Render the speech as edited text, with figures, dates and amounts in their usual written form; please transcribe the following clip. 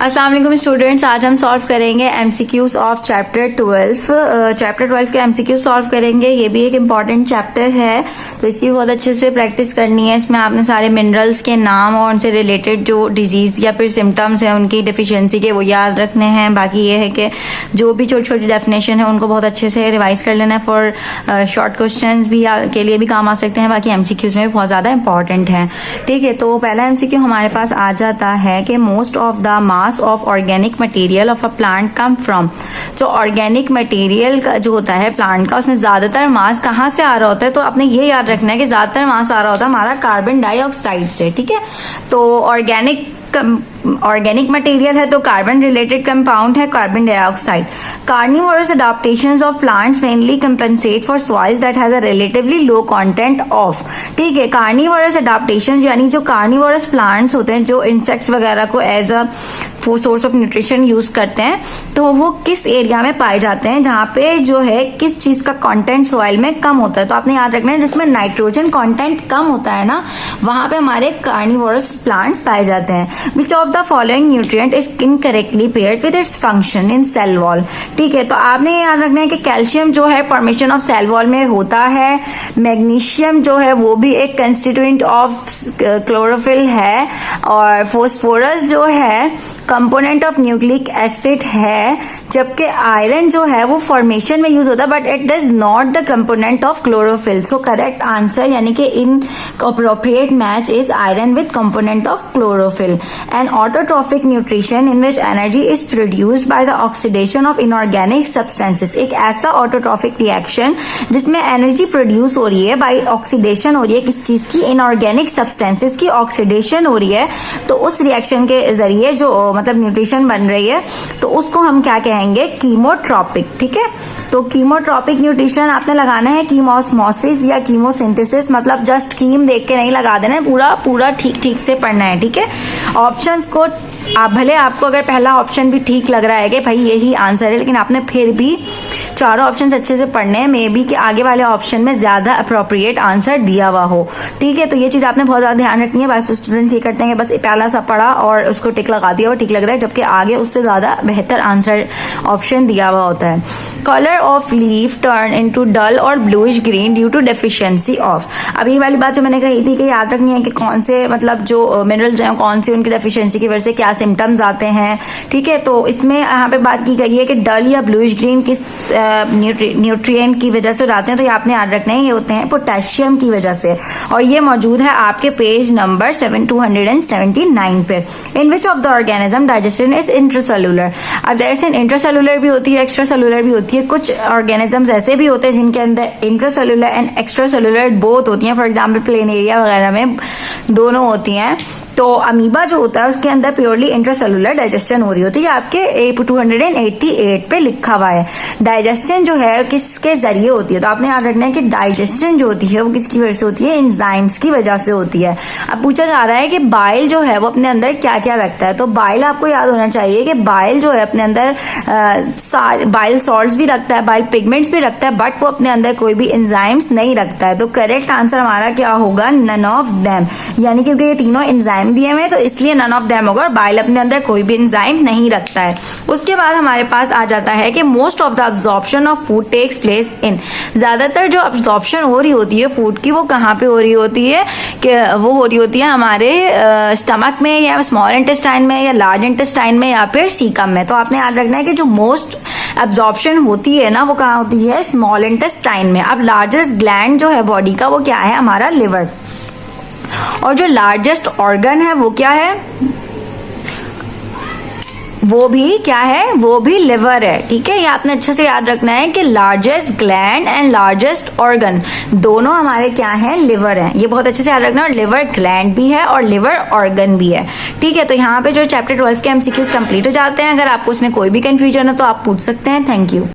अस्सलाम वालेकुम स्टूडेंट्स, आज हम सॉल्व करेंगे एमसीक्यूज ऑफ चैप्टर 12। चैप्टर 12 के एमसीक्यू सॉल्व करेंगे। ये भी एक इम्पॉर्टेंट चैप्टर है, तो इसकी बहुत अच्छे से प्रैक्टिस करनी है। इसमें आपने सारे मिनरल्स के नाम और उनसे रिलेटेड जो डिजीज या फिर सिम्टम्स हैं उनकी डिफिशियंसी के वो याद रखने हैं। बाकी ये है कि जो भी छोटी छोटी डेफिनेशन है उनको बहुत अच्छे से रिवाइज कर लेना है। फॉर शॉर्ट क्वेश्चन भी के लिए भी काम आ सकते हैं। बाकी एमसीक्यूज में भी बहुत ज्यादा इंपॉर्टेंट है। ठीक है, तो पहला एमसीक्यू हमारे पास आ जाता है कि most of the mass of organic material of a plant come from. जो ऑर्गेनिक मटेरियल का जो होता है प्लांट का, उसमें ज्यादातर मास कहाँ से आ रहा होता है? तो आपने ये याद रखना है कि ज्यादातर मास आ रहा होता है हमारा कार्बन डाइऑक्साइड से। ठीक है, तो ऑर्गेनिक मटेरियल है तो कार्बन रिलेटेड कंपाउंड है carbon dioxide. Carnivorous adaptations of plants mainly compensate for soils that has a relatively low content of. ठीक है, कार्निवोरस अडॉप्टेशंस यानी जो कार्निवोरस प्लांट्स होते हैं जो इंसेक्ट्स वगैरह को as a source of nutrition use करते हैं, तो वो किस एरिया में पाए जाते हैं जहां पे जो है किस चीज का कंटेंट सॉइल में कम होता है। तो आपने याद रखना है जिसमें नाइट्रोजन कंटेंट कम होता है ना, वहां पे हमारे कार्निवोरस प्लांट्स पाए जाते हैं। Which of the following nutrient is incorrectly paired with its function in cell wall. ठीक है, तो आपने याद रखना है कि कैल्शियम जो है फॉर्मेशन ऑफ सेल वॉल में होता है। मैग्नीशियम जो है वो भी एक कंस्टिट्यूएंट ऑफ क्लोरोफिल है, और फोस्फोरस जो है कंपोनेंट ऑफ न्यूक्लिक एसिड है। जबकि आयरन जो है वो फॉर्मेशन में यूज होता है but it does not the component of chlorophyll. So correct answer यानी कि in appropriate match is iron with component of chlorophyll. And autotrophic nutrition in which energy is produced by the oxidation of inorganic substances. एक ऐसा autotrophic reaction जिसमें energy produce हो रही है bye oxidation हो रही है किस चीज की? इनऑर्गेनिक सब्सटेंसेस की ऑक्सीडेशन हो रही है। तो उस रिएक्शन के जरिए जो मतलब न्यूट्रिशन बन रही है तो उसको हम क्या कहेंगे? कीमोट्रॉपिक। ठीक है, तो कीमोट्रॉपिक न्यूट्रिशन आपने लगाना है कीमोस्मोसिस या कीमोसिंथेसिस, मतलब जस्ट कीम देख के नहीं लगा देना है, पूरा ठीक से पढ़ना है। ठीक है, ऑप्शंस को आप भले आपको अगर पहला ऑप्शन भी ठीक लग रहा है कि भाई यही आंसर है, लेकिन आपने फिर भी चारों ऑप्शंस अच्छे से पढ़ने हैं। मे बी कि आगे वाले ऑप्शन में ज्यादा अप्रोप्रिएट आंसर दिया हुआ हो। ठीक है, तो ये चीज आपने बहुत ज्यादा ध्यान रखनी है। बस स्टूडेंट्स ये करते हैं कि बस पहला सा पढ़ा और उसको टिक लगा दिया और ठीक लग रहा है, जबकि आगे उससे ज्यादा बेहतर आंसर ऑप्शन दिया हुआ होता है। Colour of leaf turn into dull और bluish green due to deficiency of. अब ये वाली बात जो मैंने कही थी कि याद रखनी है कि कौन से मतलब जो मिनरल जो है कौन से उनकी डेफिशिएंसी की वजह से क्या सिम्टम्स आते हैं। ठीक है, तो इसमें यहाँ पे बात की गई है कि डल या ब्लूइश ग्रीन किस न्यूट्रिएंट की वजह से आते हैं। तो ये आपने याद रखना है ये होते हैं पोटेशियम की वजह से, और ये मौजूद है आपके पेज नंबर 279 पे। In which of the organism digestion is intracellular. अब डाइजेशन इंट्रासेलुलर भी होती है एक्स्ट्रा सेलुलर भी होती है। कुछ ऑर्गेनिजम्स ऐसे भी होते हैं जिनके अंदर intracellular and extra cellular both होती हैं। फॉर एग्जाम्पल प्लेनेरिया वगैरह में दोनों होती हैं। तो अमीबा जो होता है उसके अंदर प्योरली इंट्रासेलुलर डाइजेशन हो रही होती है। आपके 288 पे लिखा हुआ है। डाइजेशन जो है किसके जरिए होती है? तो आपने याद रखना है कि डाइजेशन जो होती है वो किसकी वजह से होती है? एंजाइम्स की वजह से होती है। अब पूछा जा रहा है कि बाइल जो है वो अपने अंदर क्या क्या रखता है। तो बाइल आपको याद होना चाहिए कि बाइल जो है अपने अंदर बाइल सॉल्ट्स भी रखता है, बाइल पिगमेंट्स भी रखता है, बट वो अपने अंदर कोई भी एंजाइम्स नहीं रखता है। तो करेक्ट आंसर हमारा क्या होगा? None of them. यानी क्योंकि ये तीनों एंजाइम दिए हुए तो इसलिए नन ऑफ देम होगा। बाइल अपने अंदर कोई भी एंजाइम नहीं रखता है। उसके बाद हमारे पास आ जाता है कि most of the absorption of food takes place in. ज्यादातर जो अब्जॉर्प्शन हो रही होती है फूड की वो कहाँ पे हो रही होती है? कि वो हो रही होती है हमारे स्टमक में या स्मॉल इंटेस्टाइन में या लार्ज इंटेस्टाइन में या फिर सीकम में। तो आपने याद रखना है कि जो मोस्ट अब्जॉर्प्शन होती है ना वो कहाँ होती है? स्मॉल इंटेस्टाइन में। अब लार्जेस्ट ग्लैंड जो है बॉडी का वो क्या है? हमारा लिवर। और जो लार्जेस्ट ऑर्गन है वो क्या है? वो भी क्या है? वो भी लिवर है। ठीक है, ये आपने अच्छे से याद रखना है कि largest gland and largest organ दोनों हमारे क्या हैं? लिवर हैं। ये बहुत अच्छे से याद रखना है। लिवर ग्लैंड भी है और लिवर ऑर्गन भी है। ठीक है, तो यहाँ पे जो चैप्टर 12 के एमसीक्यूज कंप्लीट हो जाते हैं। अगर आपको उसमें कोई भी कंफ्यूजन हो तो आप पूछ सकते हैं। Thank you.